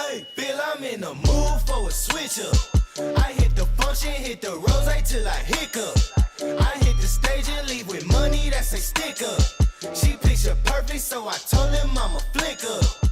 Hey, Bill, I'm in the mood for a switch up. I hit the function, hit the rose till I hiccup. I hit the stage and leave with money that's a stick up. She picture perfect, so I told him I'm a flick up.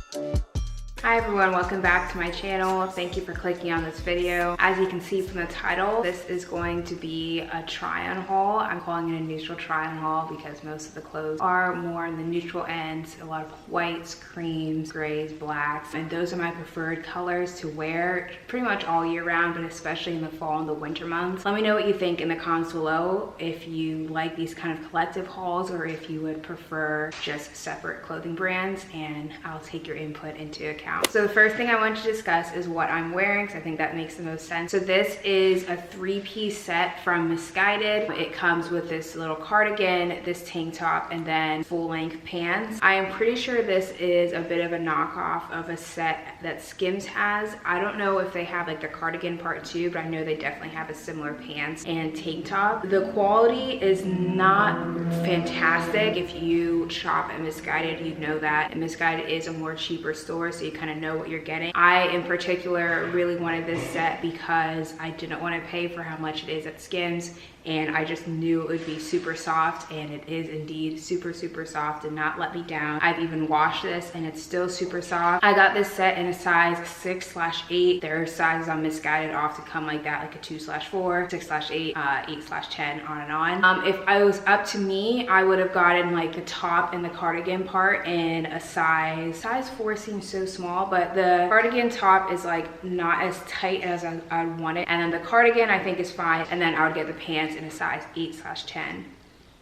Hi everyone, welcome back to my channel. Thank you for clicking on this video. As you can see from the title, this is going to be a try-on haul. I'm calling it a neutral try-on haul because most of the clothes are more on the neutral end. A lot of whites, creams, grays, blacks, and those are my preferred colors to wear pretty much all year round, but especially in the fall and the winter months. Let me know what you think in the comments below, if you like these kind of collective hauls or if you would prefer just separate clothing brands, and I'll take your input into account. So the first thing I want to discuss is what I'm wearing, because I think that makes the most sense. So this is a 3-piece set from Missguided. It comes with this little cardigan, this tank top, and then full-length pants. I am pretty sure this is a bit of a knockoff of a set that Skims has. I don't know if they have like the cardigan part too, but I know they definitely have a similar pants and tank top. The quality is not fantastic. If you shop at Missguided, you know that. And Missguided is a more cheaper store, so you kind of know what you're getting. I in particular really wanted this set because I didn't want to pay for how much it is at Skims, and I just knew it would be super soft, and it is indeed super soft and not let me down. I've even washed this and it's still super soft. I got this set in a size 6/8. There are sizes on Missguided often come like that, like a 2/4, 6/8, 8/10, on and on. If I was up to me, I would have gotten like the top and the cardigan part in a size 4 seems so small, but the cardigan top is like not as tight as I want it, and then the cardigan I think is fine, and then I would get the pants in a size 8/10.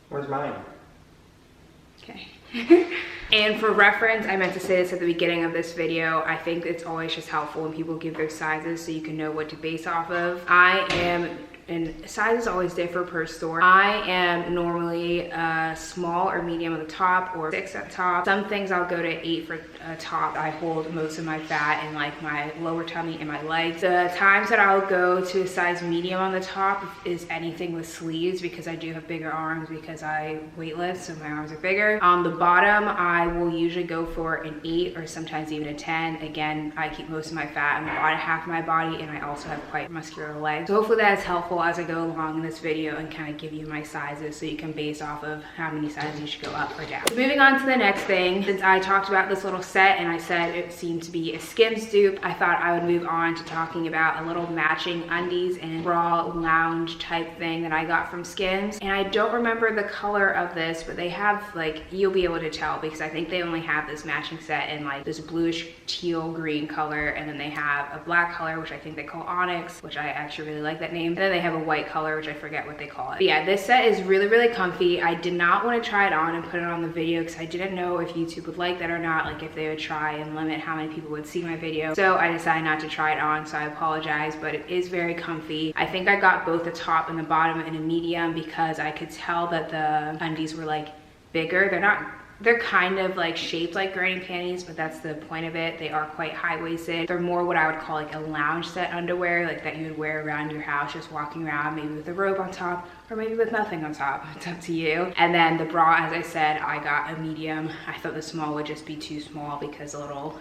Where's mine? Okay. And for reference, I meant to say this at the beginning of this video, I think it's always just helpful when people give their sizes so you can know what to base off of. And sizes always differ per store. I am normally small or medium at the top, or 6 at the top. Some things I'll go to 8 for a top. I hold most of my fat in like my lower tummy and my legs. The times that I'll go to a size medium on the top is anything with sleeves, because I do have bigger arms because I weightlift, so my arms are bigger. On the bottom, I will usually go for an 8 or sometimes even a 10. Again, I keep most of my fat on the bottom half of my body, and I also have quite muscular legs. So hopefully that is helpful as I go along in this video and kind of give you my sizes so you can base off of how many sizes you should go up or down. So moving on to the next thing, since I talked about this little set and I said it seemed to be a Skims dupe, I thought I would move on to talking about a little matching undies and bra lounge type thing that I got from Skims. And I don't remember the color of this, but they have like, you'll be able to tell because I think they only have this matching set in like this bluish teal green color, and then they have a black color which I think they call onyx, which I actually really like that name, and then they have a white color which I forget what they call it. But yeah, this set is really comfy. I did not want to try it on and put it on the video because I didn't know if YouTube would like that or not, like if they would try and limit how many people would see my video. So I decided not to try it on, so I apologize, but it is very comfy. I think I got both the top and the bottom in a medium because I could tell that the undies were like bigger. They're kind of like shaped like granny panties, but that's the point of it. They are quite high-waisted. They're more what I would call like a lounge set underwear, like that you would wear around your house, just walking around, maybe with a robe on top, or maybe with nothing on top. It's up to you. And then the bra, as I said, I got a medium. I thought the small would just be too small because the little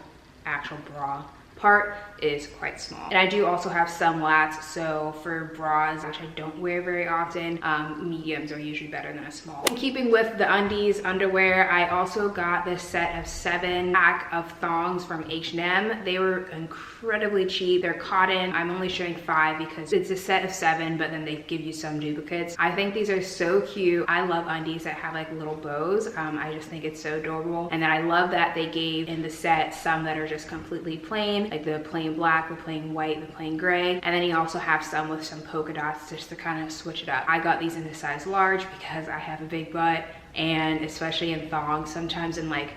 actual bra part is quite small. And I do also have some lats, so for bras, which I don't wear very often, mediums are usually better than a small. In keeping with the undies underwear, I also got this set of 7-pack of thongs from H&M. They were incredibly cheap. They're cotton. I'm only showing 5 because it's a set of 7, but then they give you some duplicates. I think these are so cute. I love undies that have like little bows. I just think it's so adorable. And then I love that they gave in the set some that are just completely plain, like the plain black, the plain white, the plain gray, and then you also have some with some polka dots just to kind of switch it up. I got these in a size large because I have a big butt, and especially in thongs, sometimes in like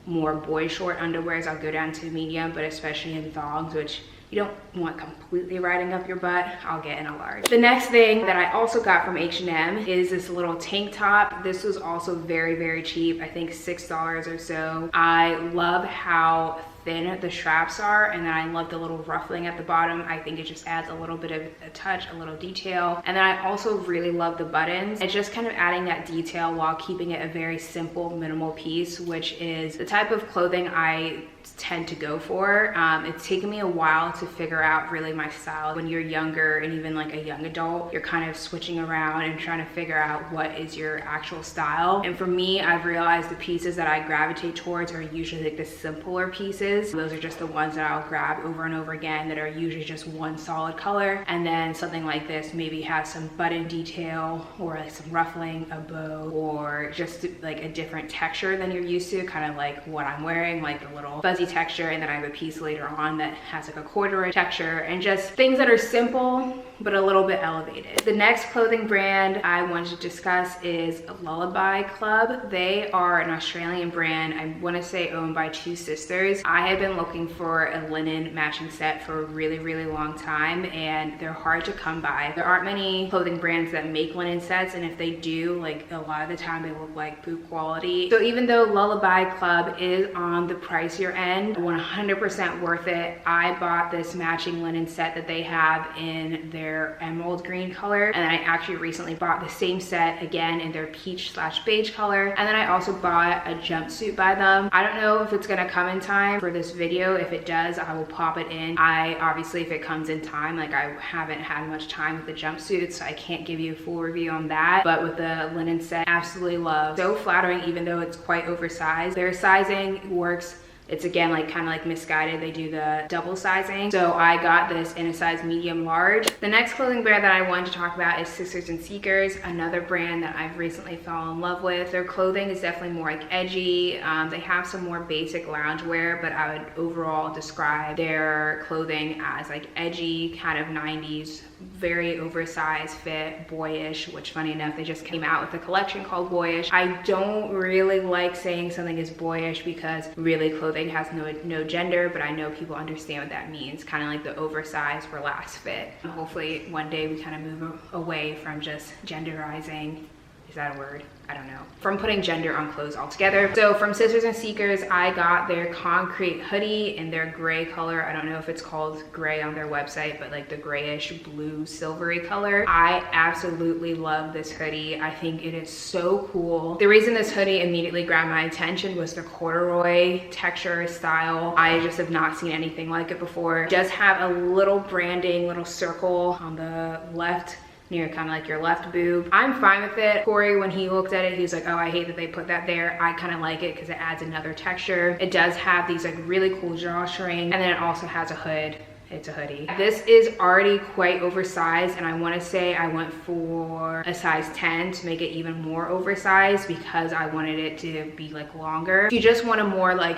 more boy short underwears I'll go down to medium, but especially in thongs, which you don't want completely riding up your butt, I'll get in a large. The next thing that I also got from H&M is this little tank top. This was also very cheap, I think $6 or so. I love how thin the straps are, and then I love the little ruffling at the bottom. I think it just adds a little bit of a touch, a little detail. And then I also really love the buttons. It's just kind of adding that detail while keeping it a very simple, minimal piece, which is the type of clothing I tend to go for. It's taken me a while to figure out really my style. When you're younger and even like a young adult, you're kind of switching around and trying to figure out what is your actual style. And for me, I've realized the pieces that I gravitate towards are usually like the simpler pieces. Those are just the ones that I'll grab over and over again that are usually just one solid color. And then something like this maybe has some button detail or like some ruffling, a bow, or just like a different texture than you're used to, kind of like what I'm wearing, like the little fuzzy texture. And then I have a piece later on that has like a corduroy texture, and just things that are simple but a little bit elevated. The next clothing brand I wanted to discuss is Lullaby Club. They are an Australian brand. I want to say owned by two sisters. I have been looking for a linen matching set for a really, really long time, and they're hard to come by. There aren't many clothing brands that make linen sets, and if they do, like a lot of the time they look like boot quality. So even though Lullaby Club is on the pricier end, 100% worth it. I bought this matching linen set that they have in their emerald green color, and then I actually recently bought the same set again in their peach/beige color, and then I also bought a jumpsuit by them. I don't know if it's gonna come in time for this video. If it does, I will pop it in. I obviously, if it comes in time, like I haven't had much time with the jumpsuit, so I can't give you a full review on that, but with the linen set, absolutely love. So flattering, even though it's quite oversized. Their sizing works. It's again like kind of like Missguided, they do the double sizing. So I got this in a size medium large. The next clothing brand that I wanted to talk about is Sisters and Seekers, another brand that I've recently fallen in love with. Their clothing is definitely more like edgy. They have some more basic loungewear, but I would overall describe their clothing as like edgy, kind of 90s, very oversized fit, boyish, which funny enough, they just came out with a collection called Boyish. I don't really like saying something is boyish because really clothing has no gender, but I know people understand what that means, kind of like the oversized, relaxed fit. Hopefully one day we kind of move away from just genderizing. Is that a word? I don't know. From putting gender on clothes altogether. So from Sisters and Seekers, I got their concrete hoodie in their gray color. I don't know if it's called gray on their website, but like the grayish blue silvery color. I absolutely love this hoodie. I think it is so cool. The reason this hoodie immediately grabbed my attention was the corduroy texture style. I just have not seen anything like it before. It does have a little branding, little circle on the left near kind of like your left boob. I'm fine with it. Corey, when he looked at it, he's like, oh, I hate that they put that there. I kind of like it because it adds another texture. It does have these like really cool drawstring, and then it also has a hood. It's a hoodie. This is already quite oversized, and I want to say I went for a size 10 to make it even more oversized because I wanted it to be like longer. If you just want a more like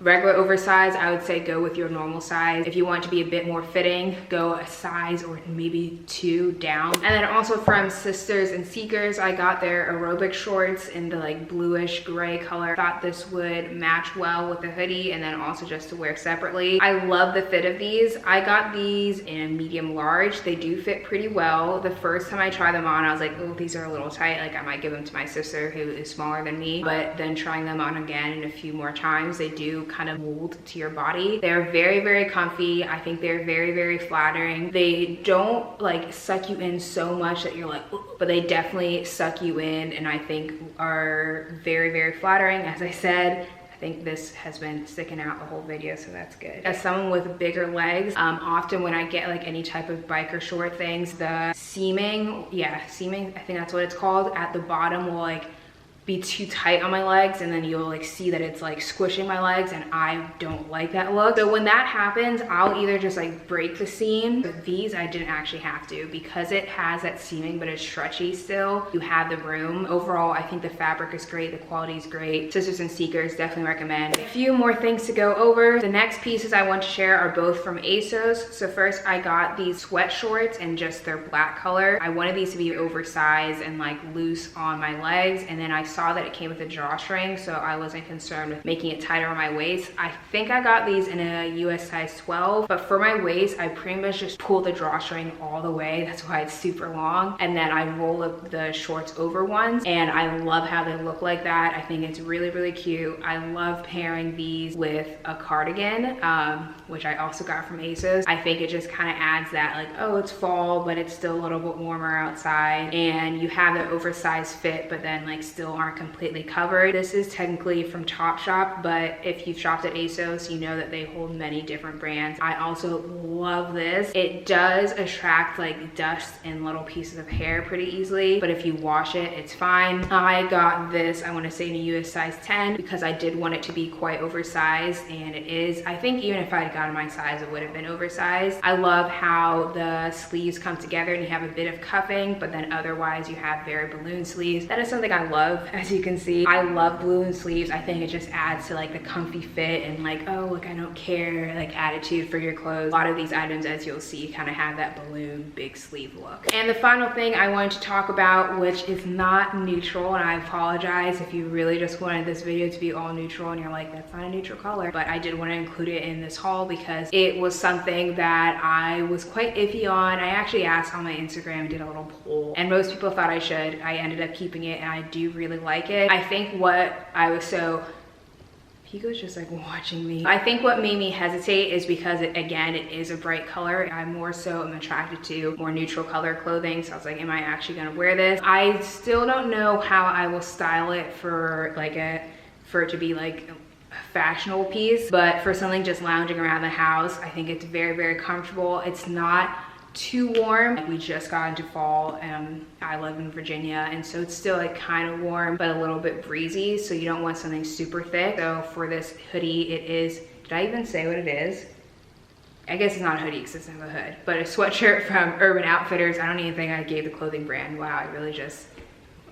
regular oversized, I would say go with your normal size. If you want to be a bit more fitting, go a size or maybe 2 down. And then also from Sisters and Seekers, I got their aerobic shorts in the like bluish gray color. Thought this would match well with the hoodie, and then also just to wear separately. I love the fit of these. I got these in a medium large. They do fit pretty well. The first time I tried them on, I was like, oh, these are a little tight. Like I might give them to my sister who is smaller than me. But then trying them on again and a few more times, they do kind of mold to your body. They're very, very comfy. I think they're very, very flattering. They don't like suck you in so much that you're like, but they definitely suck you in, and I think are very, very flattering. As I said, I think this has been sticking out the whole video, so that's good. As someone with bigger legs, often when I get like any type of biker short things, the seaming, I think that's what it's called, at the bottom will like be too tight on my legs, and then you'll like see that it's like squishing my legs, and I don't like that look. So when that happens, I'll either just like break the seam. But these I didn't actually have to, because it has that seaming but it's stretchy still. You have the room. Overall, I think the fabric is great, the quality is great. Sisters and Seekers, definitely recommend. A few more things to go over. The next pieces I want to share are both from ASOS. So first I got these sweat shorts in just their black color. I wanted these to be oversized and like loose on my legs, and then I saw that it came with a drawstring, so I wasn't concerned with making it tighter on my waist. I think I got these in a US size 12, but for my waist, I pretty much just pull the drawstring all the way. That's why it's super long. And then I roll up the shorts over ones, and I love how they look like that. I think it's really, really cute. I love pairing these with a cardigan, which I also got from ASOS. I think it just kind of adds that like, oh, it's fall, but it's still a little bit warmer outside, and you have the oversized fit, but then like still aren't are completely covered. This is technically from Topshop, but if you've shopped at ASOS, you know that they hold many different brands. I also love this. It does attract like dust and little pieces of hair pretty easily, but if you wash it, it's fine. I got this, I want to say in a US size 10 because I did want it to be quite oversized, and it is. I think even if I had gotten my size, it would have been oversized. I love how the sleeves come together and you have a bit of cuffing, but then otherwise you have very balloon sleeves. That is something I love. As you can see, I love balloon sleeves. I think it just adds to like the comfy fit and like, oh look, I don't care, like attitude for your clothes. A lot of these items, as you'll see, kind of have that balloon big sleeve look. And the final thing I wanted to talk about, which is not neutral, and I apologize if you really just wanted this video to be all neutral and you're like, that's not a neutral color, but I did want to include it in this haul because it was something that I was quite iffy on. I actually asked on my Instagram, did a little poll, and most people thought I should. I ended up keeping it, and I do really like it. I think what I was so Pico's just like watching me. I think what made me hesitate is because again, it is a bright color. I more so am attracted to more neutral color clothing. So I was like, am I actually gonna wear this? I still don't know how I will style it for it to be like a fashionable piece, but for something just lounging around the house, I think it's very, very comfortable. It's not too warm. We just got into fall. I live in Virginia, and so it's still like kind of warm but a little bit breezy, so you don't want something super thick. So for this hoodie, it is, did I even say what it is? I guess it's not a hoodie because it doesn't have a hood, but a sweatshirt from Urban Outfitters. I don't even think I gave the clothing brand. Wow, I really just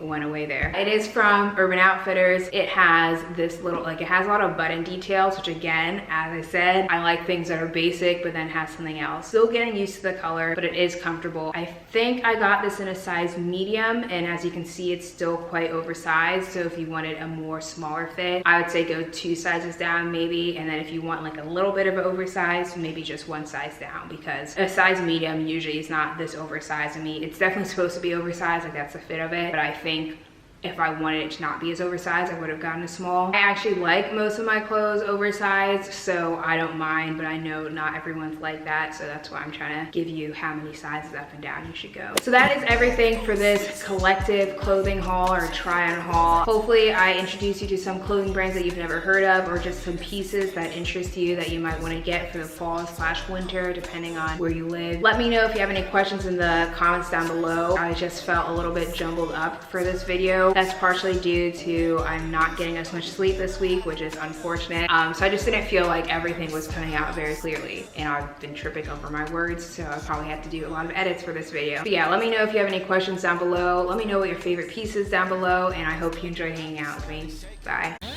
went away there. It is from Urban Outfitters. It has this little, like, it has a lot of button details, which again, as I said, I like things that are basic but then have something else. Still getting used to the color, but it is comfortable. I think I got this in a size medium, and as you can see, it's still quite oversized. So if you wanted a more smaller fit, I would say go 2 sizes down maybe, and then if you want like a little bit of an oversized, maybe just 1 size down, because a size medium usually is not this oversized to me. It's definitely supposed to be oversized, like that's the fit of it, but I think if I wanted it to not be as oversized, I would have gotten a small. I actually like most of my clothes oversized, so I don't mind, but I know not everyone's like that, so that's why I'm trying to give you how many sizes up and down you should go. So that is everything for this collective clothing haul or try-on haul. Hopefully I introduced you to some clothing brands that you've never heard of, or just some pieces that interest you that you might want to get for the fall/winter, depending on where you live. Let me know if you have any questions in the comments down below. I just felt a little bit jumbled up for this video. That's partially due to I'm not getting as much sleep this week, which is unfortunate. So I just didn't feel like everything was coming out very clearly, and I've been tripping over my words, so I probably have to do a lot of edits for this video. But yeah, let me know if you have any questions down below. Let me know what your favorite piece is down below, and I hope you enjoyed hanging out with me. Bye. What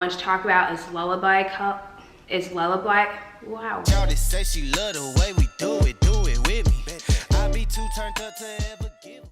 I want to talk about is Lullaby Club. Wow. Y'all say she love the way we do it with me. I be too turned up to ever